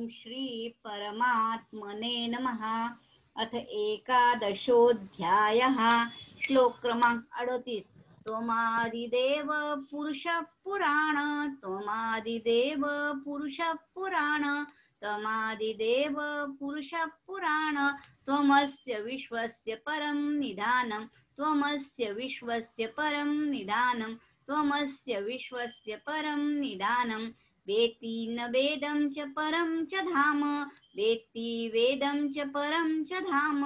श्री परमात्मने नमः। अथ एकादशोऽध्यायः। श्लोक क्रमांक 38। त्वमादिदेव पुरुष पुराण, त्वमादिदेव पुरुष पुराण, त्वमादिदेव पुरुष पुराण, त्वमस्य विश्वस्य परं निधानं, त्वमस्य विश्वस्य परं निधानं, त्वमस्य विश्वस्य परं निधानं। वेत्ति न वेदं च परं च धाम, वेत्ति वेदं च परं च धाम,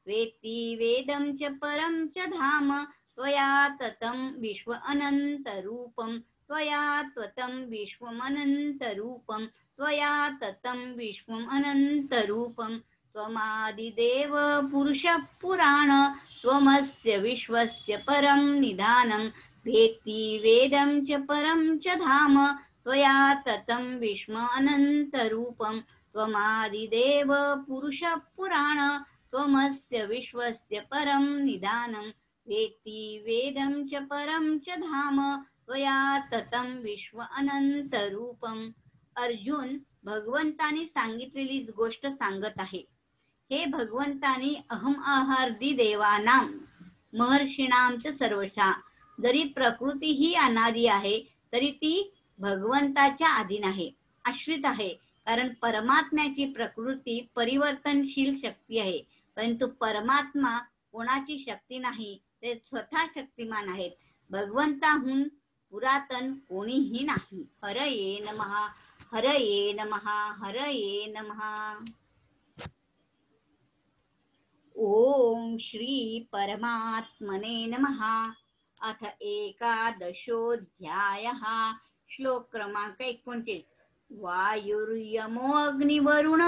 वेत्ति वेदं च परं च धाम। त्वया ततं विश्व अनन्तरूपं, त्वया त्वतं विश्वमनन्तरूपं, त्वया ततं विश्वम् अनन्तरूपं। त्वमादिदेव पुरुषः पुराण, त्वमस्य विश्वस्य परं निधानं, वेत्ति वेदं च परं च धाम, त्वया ततं विश्वम् अनन्तरूपं। त्वमादिदेव पुरुषः पुराण, त्वमस्य विश्वस्य परं निधानं, वेत्ति वेदं च परं च धाम, त्वया ततं विश्व अनंतरूपम। अर्जुन भगवंतानी सांगितलेली गोष्ट सांगत आहे। हे भगवंतानी अहम आहार्दी देवानां महर्षीणां च सर्वशा, जरी प्रकृती ही अनादी आहे तरी ती भगवंताच्या अधीन आहे, आश्रित आहे। कारण परमात्म्याची प्रकृती परिवर्तनशील शक्ती आहे, परंतु परमात्मा कोणाची शक्ती नाही, ते स्वतः शक्तिमान आहेत। भगवंताहून पुरातन कोणीही नाही। हरये नमः, हरये नमः, हरये नमः। ओम श्री परमात्मने नमः। अथ एकादशोऽध्यायः। श्लोक क्रमांक 29। वायुर्यमो अग्निवरुण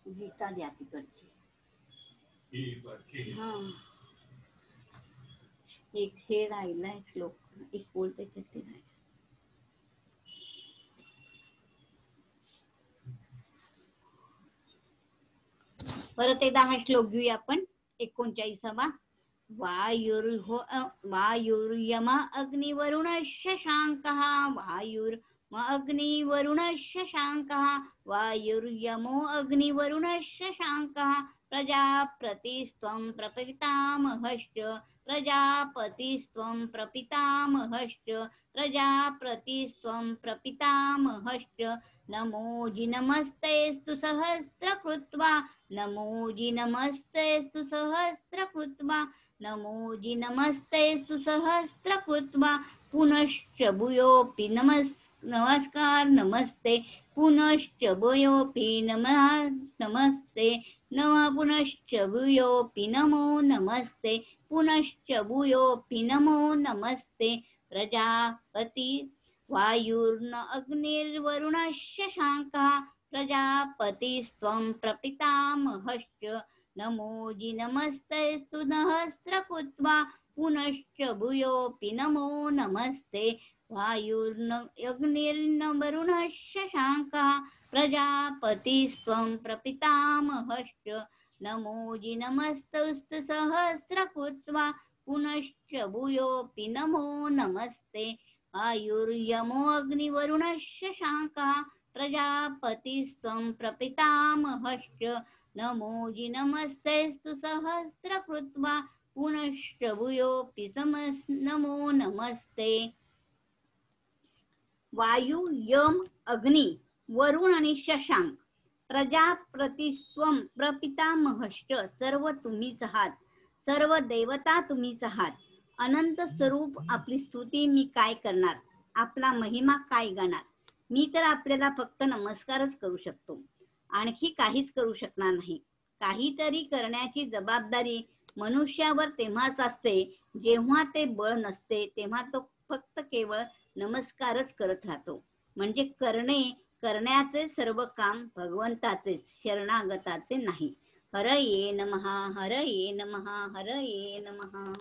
गीता द्या तिकडची। एक हे राहिलाय श्लोक, एक बोल त्याच्यात ते राहिलं। परत एकदा हा श्लोक घेऊया आपण। 39वा। वायुर्यम अग्निवरुण शशांकः, वायुर्म अग्निवरुण शशांकः, वायुर्यमो अग्निवरुण शशांकः, प्रजापतिस्त्वं प्रपितामहश्च, प्रजापतिस्त्वं प्रपितामहश्च, प्रजापतिस्त्वं प्रपितामहश्च। नमोजि नमस्तेस्तु सहस्रकृत्वा, नमोजि नमस्तेस्तु सहस्रकृत्वा, नमोजि नमस्तेस्तु सहस्रकृत्वा, पुनश्च भूयोऽपि नमस्कार नमस्ते, पुनश्च भूयोऽपि नमस्ते, पुनश्च भूयोऽपि नमो नमस्ते, पुनश्च भूयोऽपि नमो नमस्ते। प्रजापति वायुर्न अग्निर्वरुण शशांकः, प्रजापतिस्त्वं प्रपितामहश्च। नमोजि नमस्तेस्तु सहस्रकृत्वा, पुनश्च भूयोऽपि नमो नमस्ते। वायुर्न अग्निर्न वरुण शशांकः, प्रजापतिस्त्वं प्रपितामहश्च। नमोजि नमस्तुस्तु सहस्रकृत्वा, पुनश्च भूयोऽपि नमो नमस्ते। वायुर्यमो अग्निवरुण शशांकः, प्रजापतिस्त्वं प्रपितामहश्च। नमोजि नमस्तेस्तु सहस्रकृत्वा, पुनश्च भूयोऽपि नमो नमस्ते। वायू, यम, अग्नि, वरुण आणि शशांक, प्रजापतिस्त्वं प्रपितामहश्च, सर्व तुम्हीच आहात, सर्व देवता तुम्हीच आहात। अनंत स्वरूप आपली स्तुती मी काय करणार, आपला महिमा काय गाणार। मी तर आपल्याला फक्त नमस्कारच करू शकतो, आणखी काहीच करू शकणार नाही। काहीतरी करण्याची जबाबदारी मनुष्यावर तेव्हाच असते जेव्हा ते बळ नसते, तेव्हा तो फक्त केवळ नमस्कारच करत राहतो। म्हणजे करण्याचे सर्व काम भगवंताचे, शरणागताचे नाही। हरये नमः, हरये नमः, हरये नमः।